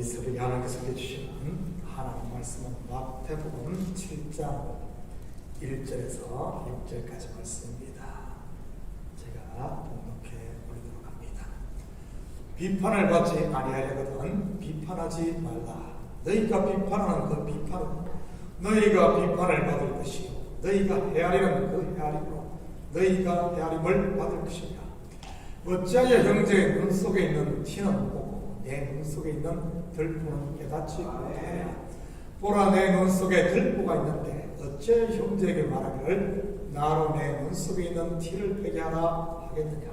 이 새벽에 하나님께서 주시는 하나님 말씀은 마태복음 7장 1절에서 6절까지 말씀입니다. 제가 봉독해 올리도록 합니다. 비판을 받지 아니하려거든 비판하지 말라. 너희가 비판하는 그 비판은 너희가 비판을 받을 것이요 너희가 헤아리는 그 헤아림으로 너희가 헤아림을 받을 것이니라. 어찌하여 형제의 눈 속에 있는 티는 보고 내 눈 속에 있는 들보는 깨닫지 못하냐. 보라, 내 눈 속에 들보가 있는데 어찌하여 형제에게 말하기를 나로 내 눈 속에 있는 티를 빼게 하라 하겠느냐.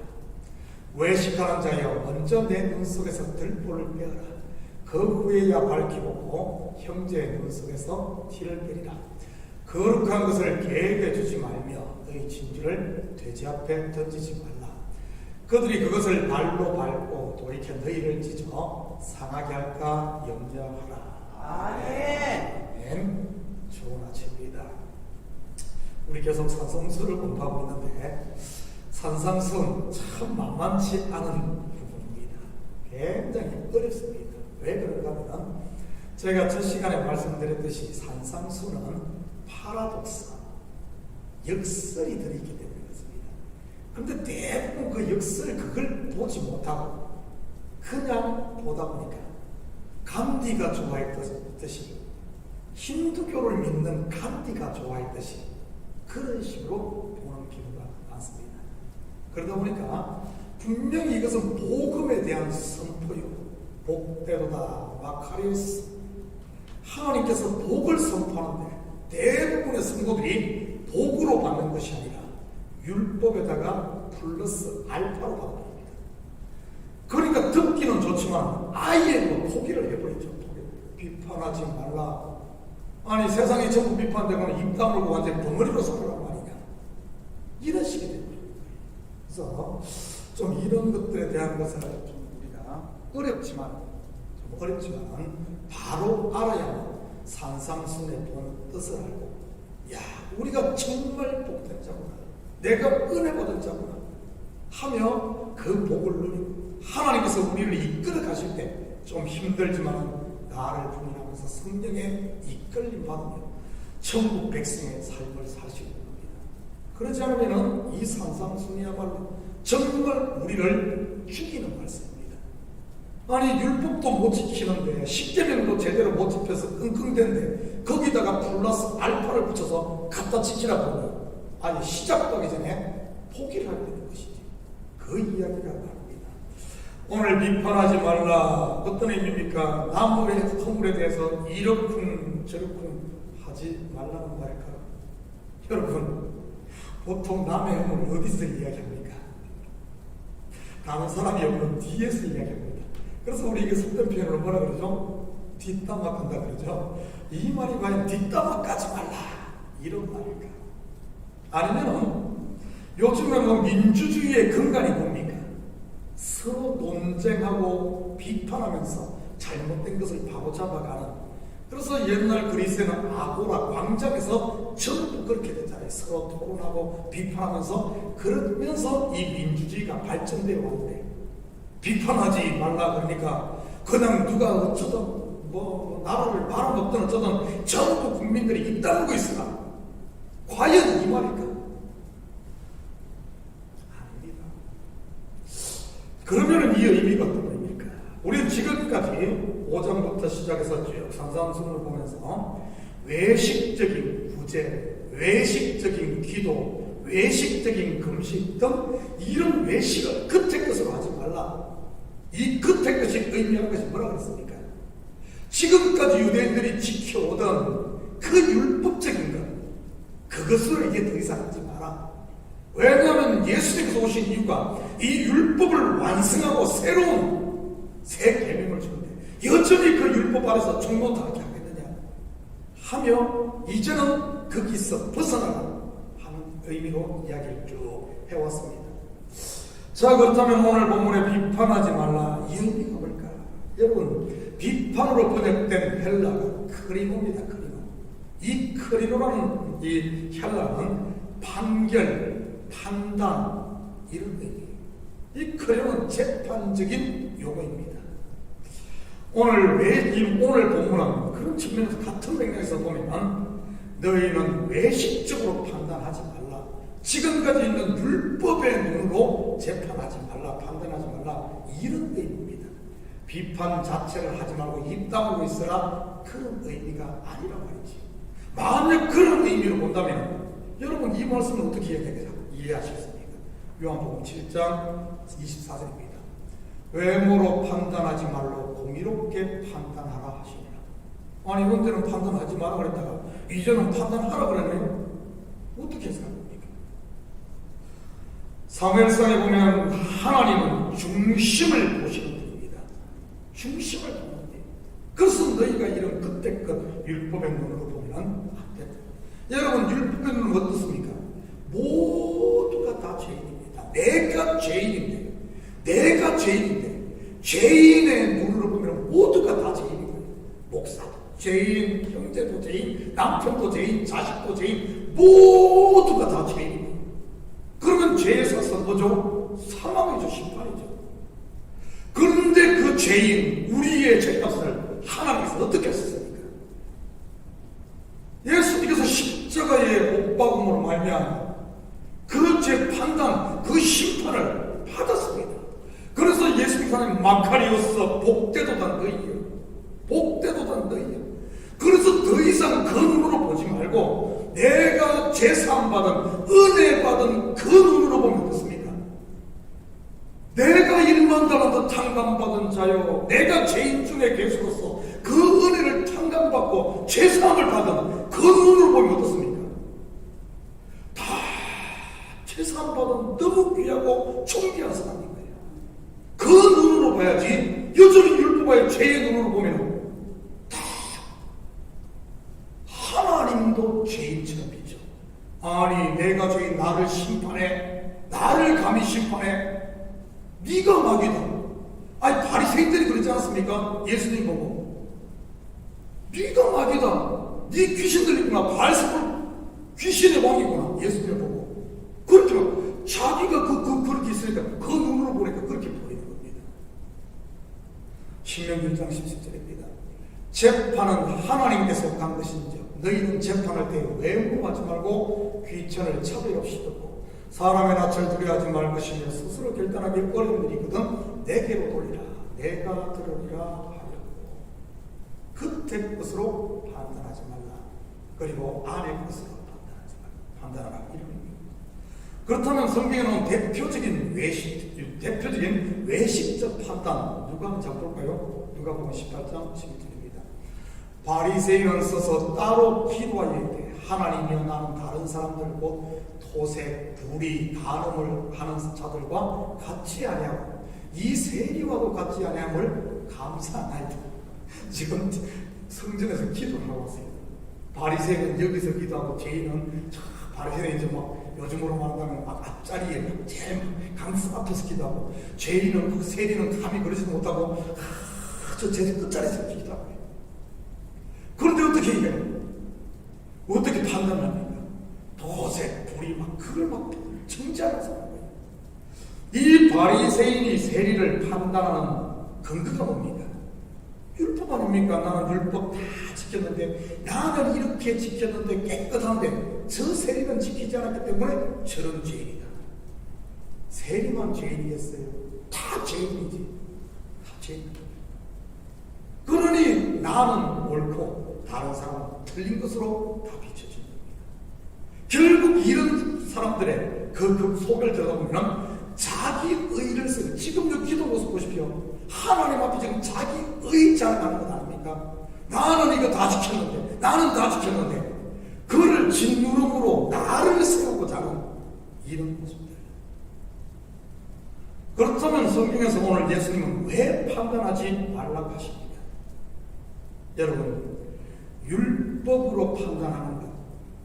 외식하는 자여, 먼저 내 눈 속에서 들보를 빼어라. 그 후에야 밝히 보고 형제의 눈 속에서 티를 빼리라. 거룩한 것을 개에게 주지 말며 너희 진주를 돼지 앞에 던지지 말라. 그들이 그것을 발로 밟고 돌이켜 너희를 찢어 상하게 할까 염려하라. 아멘. 좋은 아침입니다. 우리 계속 산성수를 공부하고 있는데 산상수는 참 만만치 않은 부분입니다. 굉장히 어렵습니다. 왜 그런가 하면 제가 첫 시간에 말씀드렸듯이 산상수는 파라독스, 역설이 들어있기 때문에 그렇습니다. 그런데 대부분 그 역설 그걸 보지 못하고 그냥 보다 보니까 간디가 좋아했듯이 힌두교를 믿는 간디가 좋아했듯이 그런 식으로 보는 경우가 많습니다. 그러다 보니까 분명히 이것은 복음에 대한 선포요, 복대로다, 마카리오스, 하나님께서 복을 선포하는데 대부분의 성도들이 복으로 받는 것이 아니라 율법에다가 플러스 알파로 받는 겁니다. 그러니까 듣기는 좋지만 아예 뭐 포기를 해버리죠. 비판하지 말라. 아니 세상이 전부 비판되고는 입 다물고 완전히 덩어리로 살아란 말이냐, 이런 식이 되는 거예요. 그래서 좀 이런 것들에 대한 것을 좀 우리가 어렵지만 바로 알아야 산상순의 본 뜻을 알고, 야, 우리가 정말 복된 자구나, 내가 은혜 받은 자구나 하며 그 복을 누리고 하나님께서 우리를 이끌어 가실 때 좀 힘들지만 나를 부인하면서 성령의 이끌림 받으며 천국 백성의 삶을 사시는 겁니다. 그러지 않으면 이 산상순이야말로 정말 우리를 죽이는 말씀입니다. 아니 율법도 못 지키는데 십계명도 제대로 못 지켜서 끙끙댄데 거기다가 플러스 알파를 붙여서 갖다 지키라 보니 아니 시작도 하기 전에 포기를 하게 되는 것이지. 그 이야기가 나옵니다. 오늘 비판하지 말라. 어떤 의미입니까? 남의 허물에 대해서 이렇군 저렇군 하지 말라는 말일까? 여러분, 보통 남의 허물을 어디서 이야기합니까? 다른 사람이 없는 뒤에서 이야기합니다. 그래서 우리 이게 속된 표현으로 뭐라 그러죠? 뒷담화 한다 그러죠? 이 말이 과연 뒷담화 까지 말라 이런 말일까? 아니면 요즘에 뭐 민주주의의 근간이 뭡니까? 서로 논쟁하고 비판하면서 잘못된 것을 바로잡아가는. 그래서 옛날 그리스에는 아고라 광장에서 전부 그렇게 됐잖아요. 서로 토론하고 비판하면서 그러면서 이 민주주의가 발전되어 왔는데, 비판하지 말라 그러니까 그냥 누가 어쩌든 뭐 나라를 말아먹든 어쩌든 전부 국민들이 입 다물고 있으나 과연 이 말일까? 아닙니다. 그러면 이 의미가 어떤 의미일까? 우리는 지금까지 5장부터 시작해서 쭉 산상순을 보면서 외식적인 구제, 외식적인 기도, 외식적인 금식 등 이런 외식을 겉의 것으로 하지 말라. 이 겉의 것이 의미하는 것이 뭐라고 그랬습니까? 지금까지 유대인들이 지켜오던 그 율법적인 것, 그것으로 이제 더 이상 하지 마라. 왜냐하면 예수님께서 오신 이유가 이 율법을 완성하고 새로운 새 계명을 주는데 여전히 그 율법 아래서 종노하게 하겠느냐 하며 이제는 거기서 벗어나라 하는 의미로 이야기를 쭉 해왔습니다. 자, 그렇다면 오늘 본문에 비판하지 말라, 이 의미가 뭘까? 여러분, 비판으로 번역된 헬라가 크리노입니다. 크리노. 이 크리노라는 이 헬라는 판결, 판단 이런 의미예요. 이 크리노는 재판적인 용어입니다. 오늘 본문은 그런 측면에서 같은 맥락에서 보면 너희는 외식적으로 판단하지 말라. 지금까지 있는 율법의 눈으로 재판하지 말라, 판단하지 말라, 이런 의미입니다. 비판 자체를 하지 말고 입 다물고 있으라, 그런 의미가 아니란 말이지. 만약 그런 의미로 본다면 여러분 이 말씀을 어떻게 이해하시겠습니까? 요한복음 7장 24절입니다. 외모로 판단하지 말고 공의롭게 판단하라 하시니라. 아니 이런데는 판단하지 마라 그랬다가 이제는 판단하라 그랬네요. 어떻게 생각합니까? 사무엘상에 보면 하나님은 중심을 보시는 분입니다. 중심을 보는 분입니다. 그래서 너희가 이런 그때껏 율법의 눈으로 보면 안 된다. 여러분 율법의 눈은 어떻습니까? 모두가 다 죄인입니다. 내가 죄인인데 죄인의 눈으로 보면 모두가 다 죄인이고요. 목사도 죄인, 형제도 죄인, 남편도 죄인, 자식도 죄인, 모두가 다 죄인이고요. 그러면 죄에서 뭐죠? 사망이죠, 심판이죠. 그런데 그 죄인, 우리의 죄값을 하나님께서 어떻게 하셨습니까? 예수님께서 십자가의 못박음으로 말미암아 그 죄 판단, 그 심판을 받았습니다. 그래서 예수님께서 마카리오스 복되도다 너희여, 복되도다 너희여. 그래서 더 이상 그 눈으로 보지 말고 내가 제사함 받은, 은혜 받은 그 눈으로 보면 어떻습니까? 내가 1만 달란트 탕감받은 자요, 내가 죄인 중에 계수로서 그 은혜를 탕감받고 제사함을 받은 그 눈으로 보면 어떻습니까? 다 제사함 받은 너무 귀하고 존귀한 사람인 거예요. 그 눈으로 봐야지. 여전히 율법의 죄의 눈으로 보면 다 하나님도 죄인처럼 비죠. 아니 내가 죄인, 나를 심판해, 나를 감히 심판해, 네가 마귀다. 아니 바리새인들이 그러지 않았습니까? 예수님 보고 네가 마귀다, 네 귀신 들리구나, 바알세불 귀신의 왕이구나, 예수님을 보고 그렇게 자기가 그렇게 있으니까 그 눈으로 보니까 그렇게 보이는 겁니다. 신명기 1장 17절입니다. 재판은 하나님께서 속한 것인지 너희는 재판할 때 외모하지 말고 귀천을 차별 없이 듣고 사람의 낯을 두려워하지 말 것이며 스스로 결단하기 어려운 일이거든 내게로 돌리라, 내가 들으리라 하였고, 겉의 것으로 판단하지 말라, 그리고 안의 것으로 판단하라, 이런 의미입니다. 그렇다면 성경에 나온 대표적인 외식적 판단 누가 한번 잡볼까요? 누가복음 18장 11절입니다. 바리새인은 서서 따로 기도하여 이르되 하나님이여 나는 다른 사람들 곧 토색, 불의, 간음을 하는 자들과 같이 아니하고 이 세리와도 같이 아니함을 감사하나이다. 지금 성전에서 기도를 하고 있어요. 바리새인은 여기서 기도하고 죄인은 바리새인은 이제 막 요즘으로 말한다면 막 앞자리에 제일 강수 앞에서 기도하고, 죄인은 그 세리는 감히 그러지도 못하고 저 제 끝자리에서 기도하고. 그런데 어떻게 해요? 어떻게 판단합니까? 도색, 불이 막 그걸 막 정지하면서 하는 거예요. 이 바리새인이 세리를 판단하는 근거가 뭡니까? 율법 아닙니까? 나는 율법 다 지켰는데, 나는 이렇게 지켰는데 깨끗한데 저 세리는 지키지 않았기 때문에 저런 죄인이다. 세리만 죄인이겠어요? 다 죄인이지. 다 죄인. 그러니 나는 옳고 다른 사람은 틀린 것으로 다 비춰진 겁니다. 결국 이런 사람들의 그 속을 들어보면 자기 의를 쓰는, 지금 이 기도 모습 보십시오. 하나님 앞에 지금 자기 의 자랑하는 것 아닙니까? 나는 이거 다 지켰는데, 나는 다 지켰는데, 그를 진누름으로 나를 세우고자 하는 이런 모습들. 그렇다면 성경에서 오늘 예수님은 왜 판단하지 말라고 하십니까? 여러분, 율법으로 판단하는 것,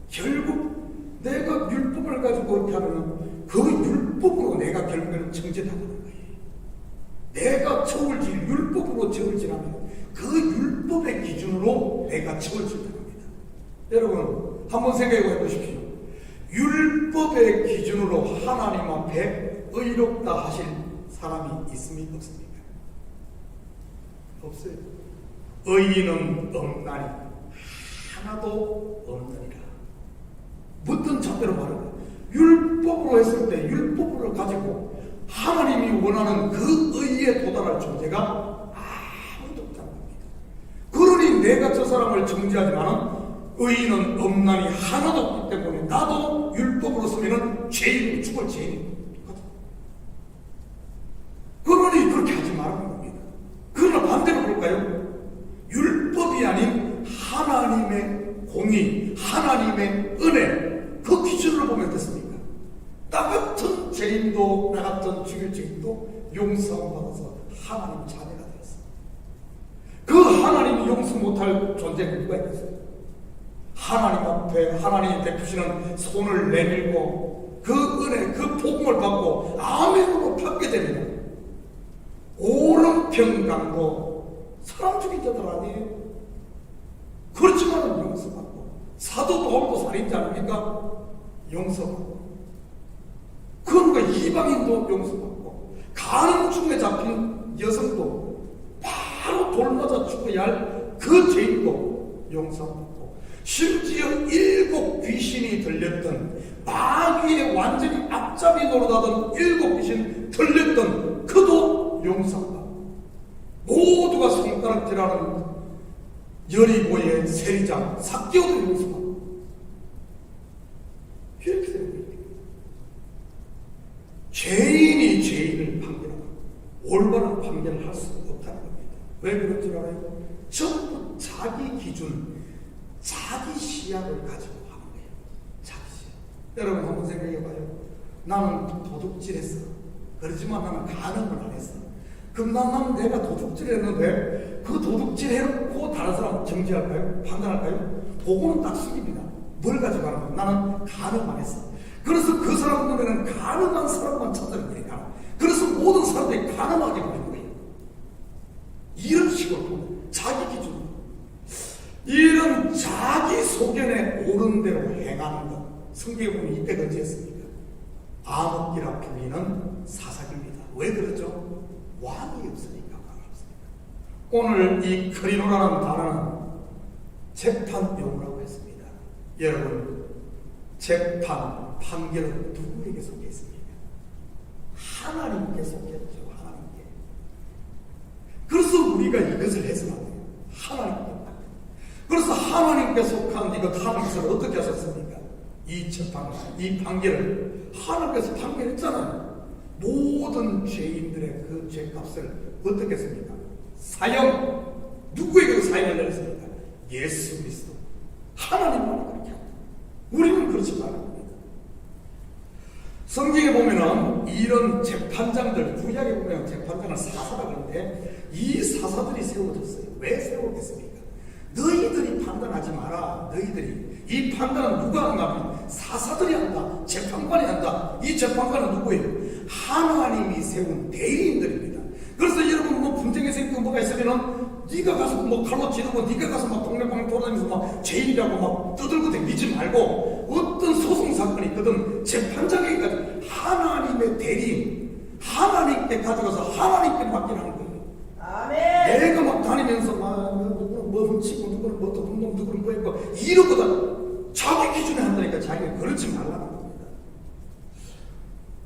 결국 내가 율법을 가지고 이렇게 하면 그 율법으로 내가 결국에는 정죄당하는 거예요. 내가 처울 질 율법으로 처울 지라면 그 율법의 기준으로 내가 처울 지랍니다. 여러분 한번 생각해 보십시오. 율법의 기준으로 하나님 앞에 의롭다 하실 사람이 있습니까? 없습니까? 없어요. 의인은 없나니 하나도 없느니라. 어떤 잣대로 말하는 율법으로 했을 때 율법으로 가지고 하나님이 원하는 그 의에 도달할 존재가 아무도 없다는 겁니다. 그러니 내가 저 사람을 정죄하지만 의인은 없나니 하나도 없기 때문에 나도 율법으로 쓰면 죄인으로 죽을 죄인이거든. 그러니 그렇게 하지 말라는 겁니다. 그러나 반대로 볼까요? 율법이 아닌 하나님의 공의, 하나님의 은혜, 그 기준으로 보면 어떻습니까? 나 같은 죄인도, 나 같은 죽일 죄인도 용서받아서 하나님 자녀가 되었어. 그 하나님이 용서 못할 존재가 누가 있겠어요? 하나님 앞에 하나님이 베푸시는 손을 내밀고 그 은혜, 그 복음을 받고 아멘으로 받게 되면 옳은 평강도 사람 죽인 자들 아니에요? 그렇지만 용서받고, 사도 바울도 살인자 아닙니까? 용서받고, 그런가 이방인도 용서받고, 가늠 중에 잡힌 여성도 바로 돌 맞아 죽어야 할 그 죄인도 용서받고, 심지어 7 귀신이 들렸던, 마귀의 완전히 앞잡이 노릇하던 7 귀신 들렸던 그도 용서받고, 모두가 손가락질하는 여리고의 세리장 삭개오도 용서받고, 이렇게 되는 거예요. 죄인이 죄인을 판결하고 올바른 판결을 할 수 없다는 겁니다. 왜 그런 줄 알아요? 전부 자기 기준, 자기 시야를 가지고 하는 거예요. 자기 시야. 여러분 한번 생각해봐요. 나는 도둑질했어. 그렇지만 나는 간음을 안 했어. 그럼 나는 내가 도둑질했는데 그 도둑질 해놓고 다른 사람 정지할까요? 판단할까요? 그거는 딱 숙입니다. 뭘 가지고 하는 거예요? 나는 간음 안 했어. 그래서 그 사람 눈에는 간음한 사람만 찾아는 거니까. 그래서 모든 사람들이 간음하게 보이는 거예요. 이런 식으로 보면 자기 기준, 이런 자기 소견에 옳은 대로 행하는 것, 성경에 보면 이때 건지했습니까? 암흑기라 불리는 사사기입니다. 왜 그러죠? 왕이 없으니까, 왕이 없으니까. 오늘 이 크리노라는 단어는 재판용어라고 했습니다. 여러분, 재판, 판결은 누구에게 속해 있습니까? 하나님께 속했죠. 하나님께. 그래서 우리가 이것을 해서는 안 돼요. 하나님께. 그래서 하나님께 속한 이것, 하나님께서 어떻게 하셨습니까? 이 재판, 이 판결을 하나님께서 판결했잖아요. 모든 죄인들의 그 죄값을 어떻게 했습니까? 사형. 누구에게 사형을 내렸습니까? 예수 그리스도. 하나님만이 그렇게 합니다. 우리는 그렇지 않은 겁니다. 성경에 보면은 이런 재판장들, 구약에 보면 재판장을 사사라 그러는데 이 사사들이 세워졌어요. 왜 세워졌습니까? 너희들이 판단하지 마라. 너희들이. 이 판단은 누가 하는가 하면 사사들이 한다. 재판관이 한다. 이 재판관은 누구예요? 하나님이 세운 대리인들입니다. 그래서 여러분 뭐 분쟁이 생기고 뭐가 있으면은 네가 가서 뭐 칼로 찌르고 네가 가서 막 동네방네 돌아다니면서 막 죄인이라고 막 떠들고 다니지 말고, 어떤 소송 사건이 있거든 재판장에게까지 하나님의 대리인, 하나님께 가져가서 하나님께 맡기라는 거예요. 아멘. 내가 막 다니면서 막 누구는 뭐 훔치고 누구는 뭐 또 놈 누구는 뭐 했고 이러거든. 자기 기준에 한다니까 자기가 그러지 말라는 겁니다.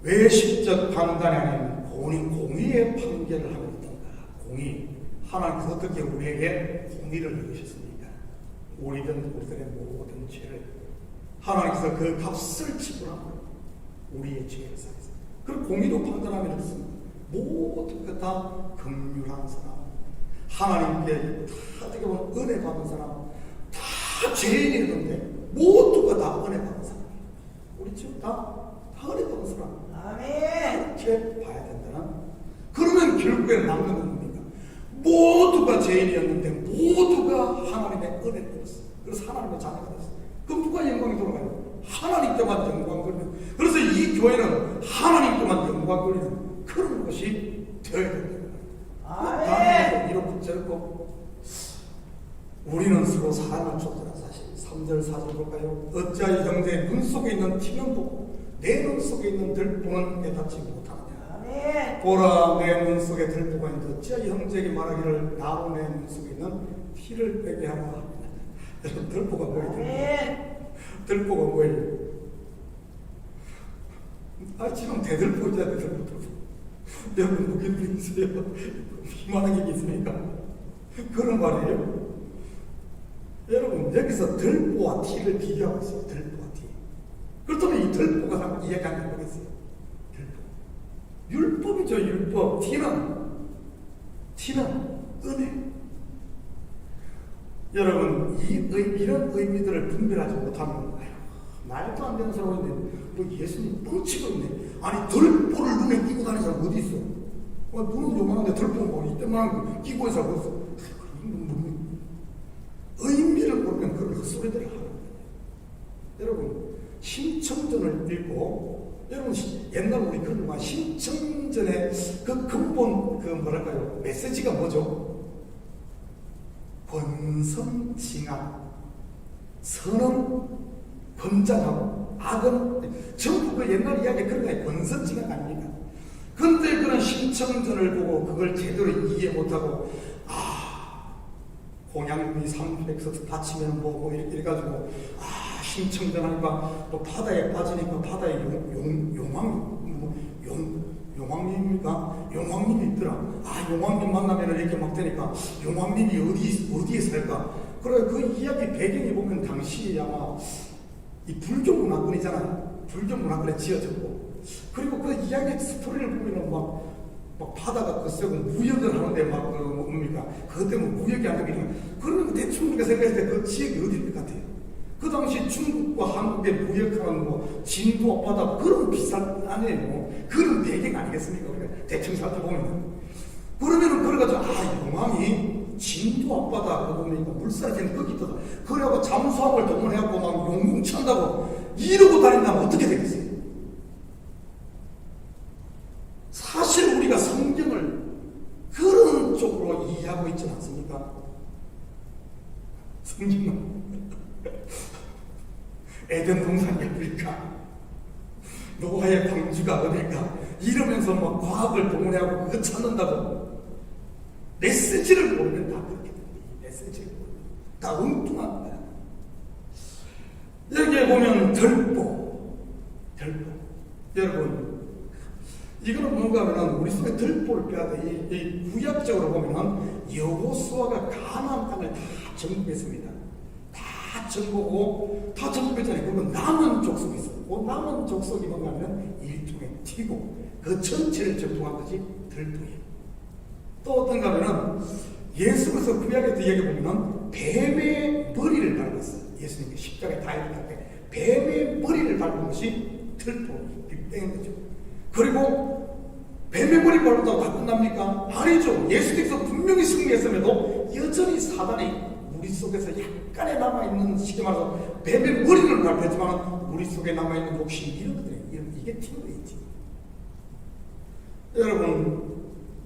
왜 시적 판단이 아닌 공의의 판결을 하고 있던가? 공의. 하나님께서 어떻게 우리에게 공의를 이루셨습니까? 우리들의 모든 죄를 하나님께서 그 값을 지불하고 우리의 죄를 사해서, 그 공의로 판단하면 없습니다. 모두가 다 긍휼한 사람, 하나님께 다 어떻게 보면 은혜 받은 사람, 다 죄인이었는데 모두가 다 은혜 받은 사람이에요. 우리 지금 다 은혜 받은 사람. 아멘. 그렇게 봐야 된다는. 그러면 결국에는 남는 겁니다. 모두가 죄인이었는데 모두가 하나님의 은혜를 받았어요. 그래서 하나님의 자녀가 됐어요. 그럼 누가 영광이 돌아가요? 하나님께만 영광 돌리는. 그래서 이 교회는 하나님께만 영광 돌리는 그런 것이 되어야 된다. 아멘. 이렇게 저렇고 우리는 서로 사랑을 줬더라. 사실 3절 4절 볼까요? 어찌하여 형제의 눈 속에 있는 티는 보고 내 눈 속에 있는 들보는 깨닫지 못하느냐. 아멘. 보라, 내 눈 속에 들보가 있는데 어찌하여 형제에게 말하기를 나로 내 눈 속에 있는 티를 빼게 하라. 여러분, 들보가 뭐예요? 아멘. 들보가 뭐예요? 지금 대들보잖아요. 대들보. 여러분, 무기들 있어요? 희망한 게 있으니까. 그런 말이에요. 여러분, 여기서 들보와 티를 비교하고 있어요. 들보와 티. 그렇다면 이 들보가 한번 이해가 안 되겠어요? 들보. 율법이죠, 율법. 티는 은혜. 여러분, 이런 의미들을 분별하지 못하면, 말도 안 되는 사람인데, 뭐 예수님 뻥치고 있네. 아니, 들보를 눈에 끼고 다니는 사람 어디 있어? 눈은 요만한데 들보 뭐 이때만 거 끼고 있어. 의미를 모르면 그런 헛소리들을 하는 거예요. 여러분, 신청전을 읽고, 여러분, 옛날 우리 그런 말, 신청전의 그 근본, 뭐랄까요, 메시지가 뭐죠? 권선징악, 선은 권장하고, 악은, 전부 그 옛날 이야기 그런 거예요. 권선징악 아닙니까? 근데 그런 신청전을 보고 그걸 제대로 이해 못하고, 공양미 300석 다치면 뭐 이래가지고, 신청전 하니까 또 바다에 빠지니까 바다에 용왕님입니까? 용왕님이 있더라. 용왕님 만나면 이렇게 막 되니까 용왕님이 어디에 살까? 그래, 그 이야기 배경에 보면 당시 아마 이 불교 문화권이잖아요. 불교 문화권에 지어졌고, 그리고 그 이야기 스토리를 보면은 막 바다가 글쎄고 무역을 하는데 뭡니까? 그것 때문에 무역이 안 되니까, 그러면 대충 우리가 생각했을 때 그 지역이 어디일 것 같아요? 그 당시 중국과 한국의 무역하는 진도 앞바다 그런 비싼 아니에요. 그런 배경 아니겠습니까? 우리가 대충 살펴보면. 그러면은 그래가지고 용왕이 진도 앞바다 그러니까 물살이 거기 있다. 그래갖고 잠수함을 동원해갖고 막 용궁 찬다고 이러고 다닌다면 어떻게 되겠어요? 사실 우리가 성경을 그런 쪽으로 이해하고 있지 않습니까? 성경은 에덴 동산이 어딜까? 노아의 방주가 어딜까? 이러면서 막 과학을 동원해하고 그거 찾는다고. 메시지를 모르면 다 그렇게 됩니다. 메시지를 모르면 다 엉뚱한 거야. 여기에 보면 들보. 여러분, 이거는 뭔가 하면 우리 속에 들보를 빼야 돼. 이 구약적으로 보면 여호수아가 가나안 땅을 다 정복했습니다. 다 정복했잖아요. 그러면 남은 족속이 있어요. 그 남은 족속이 뭔가 하면 일종의 티고, 그 전체를 정복한 것이 들보예요. 또 어떤가 하면 예수께서 구약에서 얘기해보면 뱀의 머리를 밟았어요. 예수님이 십자가에 달릴 때 뱀의 머리를 밟은 것이 들보예요. 빅뱅인 거죠. 그리고 뱀의 머리 밟았다고 다 끝납니까? 아니죠. 예수께서 분명히 승리했음에도 여전히 사단이 우리 속에서 약간의 남아있는, 쉽게 말해서 뱀의 머리를 밟았지만 우리 속에 남아있는 욕심, 이런 것들이, 이게 팀워크이지. 여러분,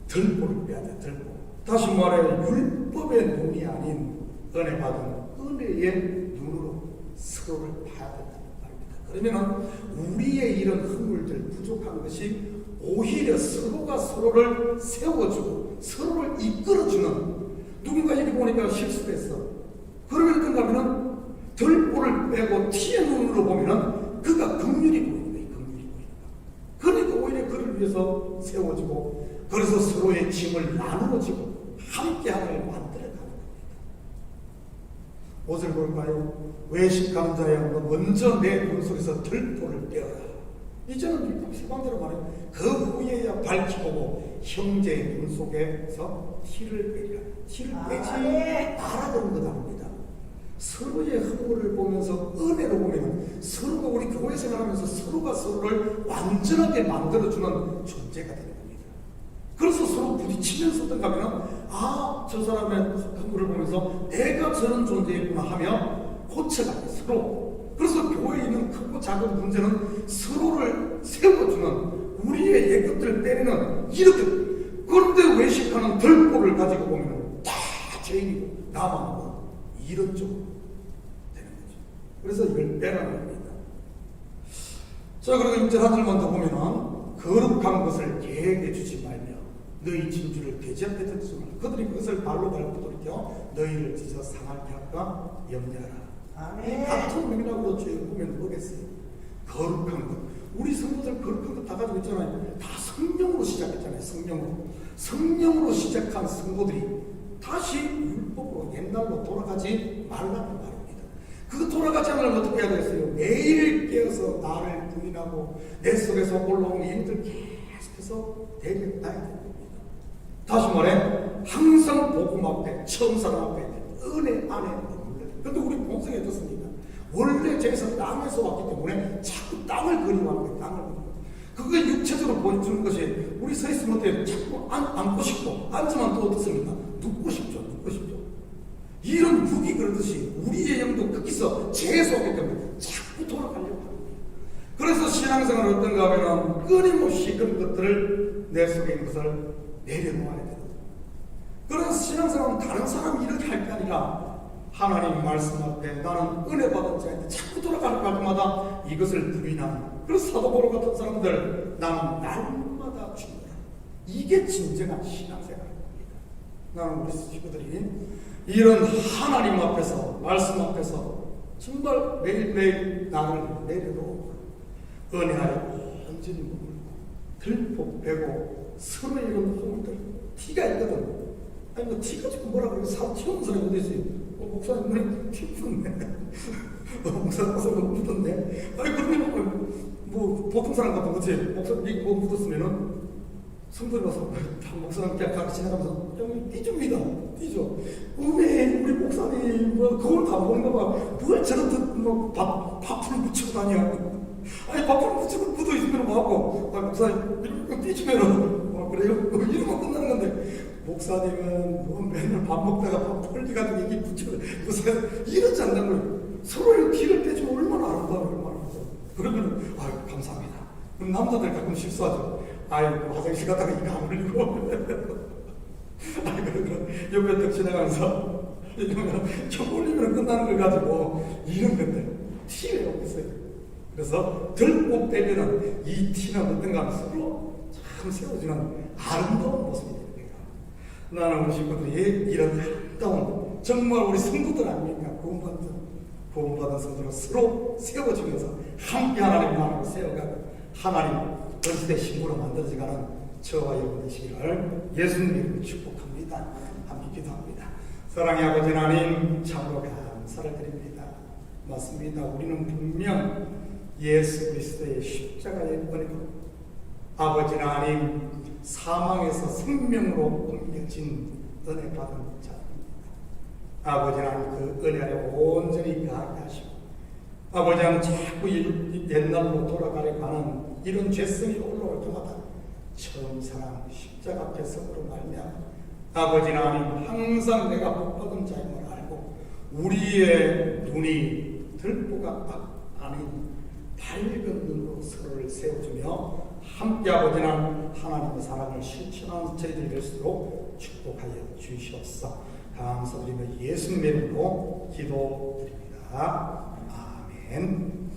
들보를 빼야 돼. 들보. 다시 말해, 율법의 눈이 아닌 은혜 받은 은혜의 눈으로 서로를 봐야 된다는 말입니다. 그러면 우리의 이런 허물들, 부족한 것이 오히려 서로가 서로를 세워주고 서로를 이끌어주는, 누군가 이렇게 보니까 실수했어. 그러면 어떤가 하면 들보를 빼고 티의 눈으로 보면 그가 긍휼이 보이는 거예요. 긍휼이 보이는 거예요. 그러니까 오히려 그를 위해서 세워주고, 그래서 서로의 짐을 나누어지고 함께함을 만들어가는 겁니다. 옷을 볼까요? 외식하는 자야, 먼저 내 눈 속에서 들보를 빼어라. 이제는 세반대로 말해요. 그 후에야 밝히고 형제의 눈 속에서 티를 빼리라. 티를 빼지 말아보는 것 아닙니다. 서로의 허물을 보면서 은혜로 보면 서로가, 우리 교회 생활하면서 서로가 서로를 완전하게 만들어주는 존재가 되는 겁니다. 그래서 서로 부딪히면서 어떤가 하면 저 사람의 허물을 보면서 내가 저런 존재이구나 하며 고쳐가요. 서로. 그래서 교회에 있는 크고 작은 문제는 서로를 세워주는, 우리의 예것들을 때리는, 이렇게. 그런데 외식하는 들보를 가지고 보면 다 죄인이고 나만 하고 이런 쪽으로 되는 거죠. 그래서 이걸 빼라는 겁니다. 자, 그리고 6절 한 절만 더 보면 거룩한 것을 계획해 주지 말며 너희 진주를 돼지 앞에 던지지 말라. 그들이 그것을 발로 밟고 돌이켜 너희를 찢어 상하게 할까 염려하라. 아멘. 이 같은 명이라고 죄 보면 뭐겠어요? 거룩한 것. 우리 성도들 거룩한 것 다 가지고 있잖아요. 다 성령으로 시작했잖아요. 성령으로 시작한 성도들이 다시 율법으로 옛날로 돌아가지 말라는 말입니다. 그 돌아가지 않으면 어떻게 해야 되겠어요? 매일 깨어서 나를 부인하고 내 속에서 올라오는 이유들 계속해서 내려놔야 됩니다. 다시 말해 항상 복음 앞에 처음 사람 앞에 은혜 안에 머물러요. 그런데 우리 본성이 어떻습니까? 원래 저기서 땅에서 왔기 때문에 자꾸 땅을 그리워하는 거예요. 땅을 그리워. 그거 육체적으로 보여주는 것이 우리 서 있으면 어때요? 자꾸 앉고 싶고 앉으면 또 어떻습니까? 눕고 싶죠. 이런 육이 그러듯이 우리의 영도 거기서 재수하기 때문에 자꾸 돌아가려고 합니다. 그래서 신앙생활은 어떤가 하면 끊임없이 그런 것들을 내 속에 있는 것을 내려놓아야 됩니다. 그래서 신앙생활은 다른 사람이 이렇게 할 게 아니라 하나님 말씀 앞에 나는 은혜 받은 자인데 자꾸 돌아가는 때마다 이것을 부인하는. 그래서 사도 바울 같은 사람들 나는 날마다 죽노라. 이게 진정한 신앙생활입니다. 나는 우리 친구들이 이런 하나님 앞에서 말씀 앞에서 정말 매일매일 나를 내려놓고 은혜하여 온전히 머물고 들폭 빼고 서로의 이런 호흡들 티가 있거든. 아니 뭐 티가 지금 뭐라 그래? 처음 사람이 어디 있어요? 목사님 눈에 티 묻었네. 목사님 너무 묻었네. 아니 그러면 뭐 보통 사람 같은 거지. 목사님 뭐 묻었으면은 성도들 와서 목사님 그냥 지나가면서 형님 띠줍니다. 띠죠. 왜 우리 목사님 뭐 그걸 다 먹는가 봐. 뭘 저런 뭐 밥풀을 묻히고 다녀. 아니 밥풀을 묻히고 묻어 있으면 뭐하고. 아 목사님 이렇게 띠주면은 그래요? 이러면 끝나는 건데 목사님은 뭐 맨날 밥 먹다가 밥 펄리 가지고 이게 묻히고 무슨 이러지 않는 거예요. 서로의 티를 떼주면 얼마나 아름다워요. 얼마나 그러면 아유 감사합니다. 그럼 남자들 가끔 실수하죠. 아이고 화장실 갔다가 이거 안 흘리고 아이고 옆에 딱 지나가면서 이러면 총 올리면 끝나는 걸 가지고 이런 것들 티를 없어요. 그래서 들고 빼면은 이 티는 어떤가 하면 서로 참 세워지는 아름다운 모습이 되는 거예요. 나는 우리 친구들이 이런 아름다운 정말 우리 성도들 아닙니까? 구원받은 성도로 서로 세워지면서 함께 하나님 나라를 세워가고 하나님 전시대 신부로 만들어져가는 저와 여러분 되시기를 예수님 이름으로 축복합니다. 함께 기도합니다. 사랑의 아버지 하나님 참으로 감사를 드립니다. 맞습니다. 우리는 분명 예수 그리스도의 십자가의 은혜로 아버지 하나님 사망에서 생명으로 옮겨진 은혜 받은 자입니다. 아버지 하나님 그 은혜를 온전히 가하게 하시고 아버지 하나님 자꾸 옛날로 돌아가려고 하는 이런 죄성이 올라올 때마다 처음 사랑 십자가 앞에 서로 말미암아 아버지 하나님 항상 내가 복받은 자임을 알고 우리의 눈이 들보가 아닌 밝은 눈으로 서로를 세워주며 함께 아버지 하나님의 사랑을 실천하는 저희들이 될수록 축복하여 주시옵소서. 감사드리며 예수님의 이름으로 기도드립니다. 아멘.